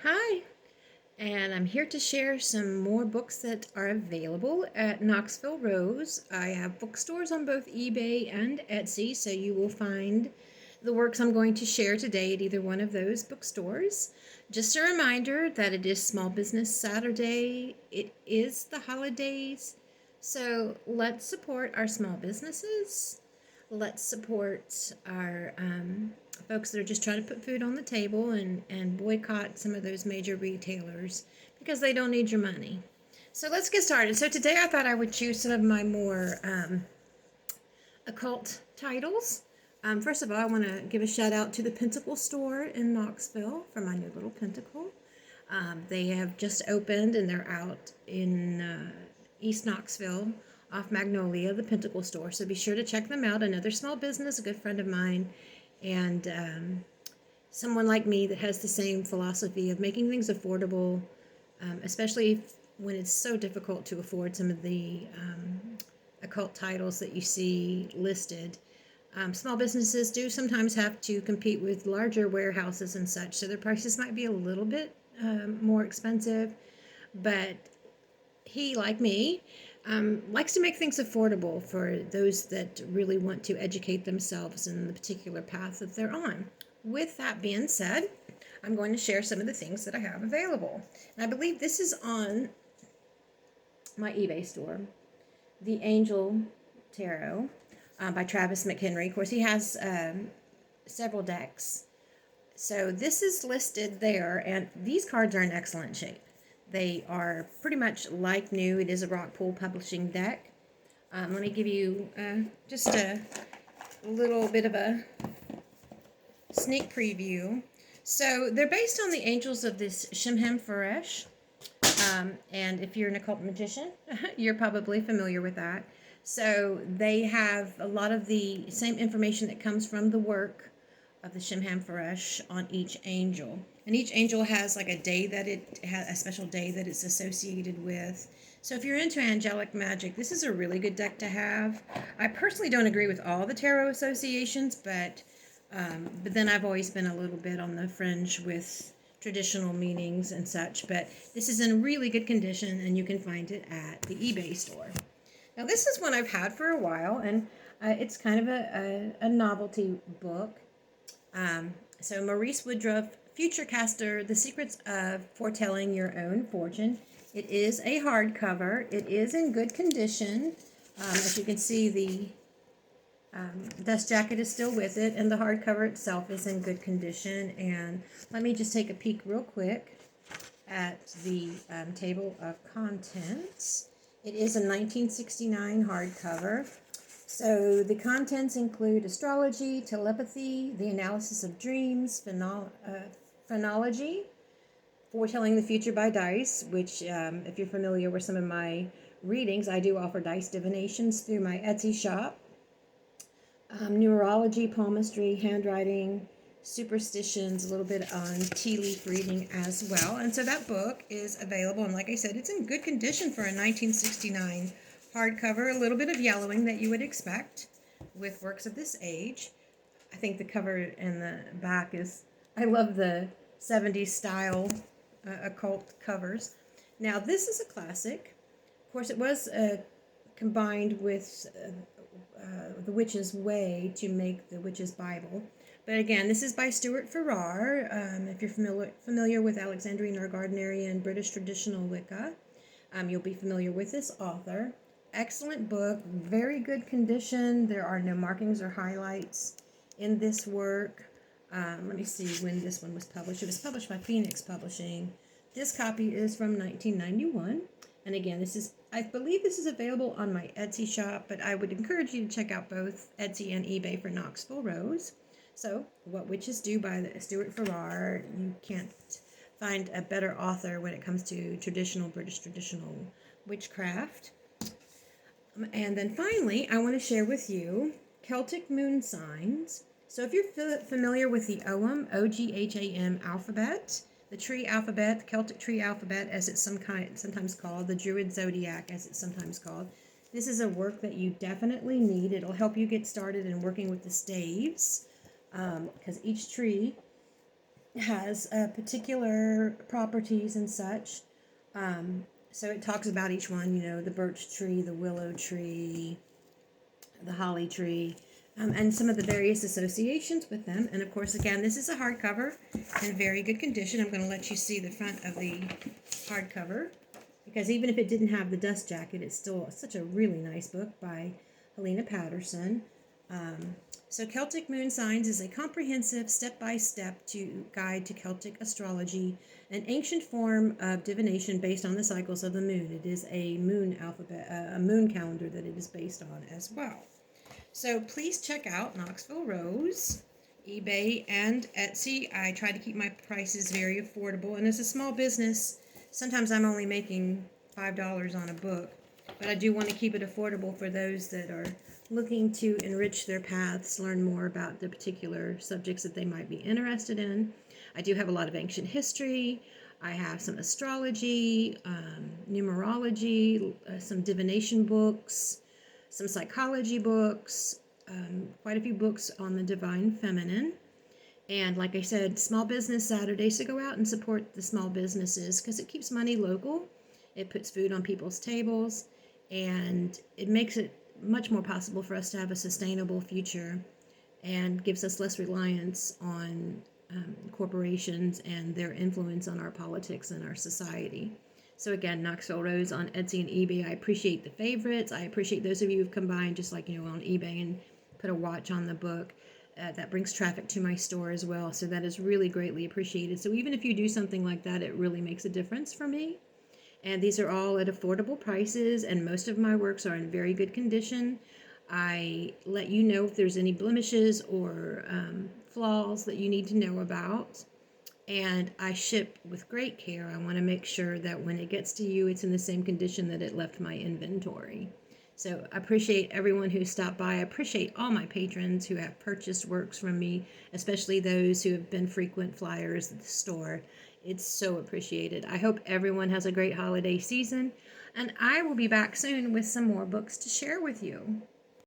Hi, and I'm here to share some more books that are available at KnoxvilleRose. I have bookstores on both eBay and Etsy, so you will find the works I'm going to share today at either one of those bookstores. Just a reminder that it is Small Business Saturday. It is the holidays, so let's support our small businesses. Let's support our folks that are just trying to put food on the table and boycott some of those major retailers because they don't need your money. So let's get started. So today I thought I would choose some of my more occult titles. First of all, I want to give a shout out to the Pentacle store in Knoxville for my new little pentacle. They have just opened and they're out in East Knoxville off Magnolia, the Pentacle store. So be sure to check them out. Another small business, a good friend of mine, and someone like me that has the same philosophy of making things affordable, especially when it's so difficult to afford some of the occult titles that you see listed. Small businesses do sometimes have to compete with larger warehouses and such, so their prices might be a little bit more expensive, but he, like me, likes to make things affordable for those that really want to educate themselves in the particular path that they're on. With that being said, I'm going to share some of the things that I have available. And I believe this is on my eBay store, The Angel Tarot by Travis McHenry. Of course, he has several decks. So this is listed there, and these cards are in excellent shape. They are pretty much like new. It is a Rockpool Publishing deck. Let me give you just a little bit of a sneak preview. So they're based on the angels of this Shimham Faresh. And if you're an occult magician, you're probably familiar with that. So they have a lot of the same information that comes from the work of the Shimham Faresh on each angel. And each angel has like a day that it has, a special day that it's associated with. So if you're into angelic magic, this is a really good deck to have. I personally don't agree with all the tarot associations, but then I've always been a little bit on the fringe with traditional meanings and such. But this is in really good condition, and you can find it at the eBay store. Now this is one I've had for a while, and it's kind of a novelty book. So Maurice Woodruff, Futurecaster, The Secrets of Foretelling Your Own Fortune. It is a hardcover. It is in good condition. As you can see, the dust jacket is still with it, and the hardcover itself is in good condition. And let me just take a peek real quick at the table of contents. It is a 1969 hardcover. So the contents include astrology, telepathy, the analysis of dreams, phrenology, foretelling the future by dice, which if you're familiar with some of my readings, I do offer dice divinations through my Etsy shop. Numerology, palmistry, handwriting, superstitions, a little bit on tea leaf reading as well. And so that book is available, and like I said, it's in good condition for a 1969 hardcover, a little bit of yellowing that you would expect with works of this age. I think the cover and the back is, I love the 70s style occult covers. Now this is a classic. Of course, it was combined with The Witch's Way to make the Witch's Bible. But again, this is by Stuart Farrar. If you're familiar with Alexandrian or Gardnerian British traditional Wicca, you'll be familiar with this author. Excellent book, very good condition. There are no markings or highlights in this work. Let me see when this one was published. It was published by Phoenix Publishing. This copy is from 1991. And again, I believe this is available on my Etsy shop, but I would encourage you to check out both Etsy and eBay for KnoxvilleRose. So, What Witches Do by Stuart Farrar. You can't find a better author when it comes to British traditional witchcraft. And then finally, I want to share with you Celtic Moon Signs. So if you're familiar with the OGHAM, O-G-H-A-M alphabet, the tree alphabet, the Celtic tree alphabet as it's sometimes called, the Druid Zodiac as it's sometimes called, this is a work that you definitely need. It'll help you get started in working with the staves, because each tree has particular properties and such. So it talks about each one, the birch tree, the willow tree, the holly tree, and some of the various associations with them. And of course, again, this is a hardcover in very good condition. I'm going to let you see the front of the hardcover, because even if it didn't have the dust jacket, it's still such a really nice book by Helena Patterson. So Celtic Moon Signs is a comprehensive step-by-step guide to Celtic astrology, an ancient form of divination based on the cycles of the moon. It is a moon alphabet, a moon calendar that it is based on as well. So please check out Knoxville Rose, eBay, and Etsy. I try to keep my prices very affordable, and as a small business, sometimes I'm only making $5 on a book, but I do want to keep it affordable for those that are looking to enrich their paths, learn more about the particular subjects that they might be interested in. I do have a lot of ancient history. I have some astrology, numerology, some divination books, some psychology books, quite a few books on the divine feminine. And like I said, Small Business Saturday, so go out and support the small businesses because it keeps money local. It puts food on people's tables, and it makes it much more possible for us to have a sustainable future and gives us less reliance on corporations and their influence on our politics and our society. So again, Knoxville Rose on Etsy and eBay. I appreciate the favorites. I appreciate those of you who've come by and just on eBay and put a watch on the book. That brings traffic to my store as well. So that is really greatly appreciated. So even if you do something like that, it really makes a difference for me. And these are all at affordable prices, and most of my works are in very good condition. I let you know if there's any blemishes or flaws that you need to know about. And I ship with great care. I want to make sure that when it gets to you, it's in the same condition that it left my inventory. So I appreciate everyone who stopped by. I appreciate all my patrons who have purchased works from me, especially those who have been frequent flyers at the store. It's so appreciated. I hope everyone has a great holiday season, and I will be back soon with some more books to share with you.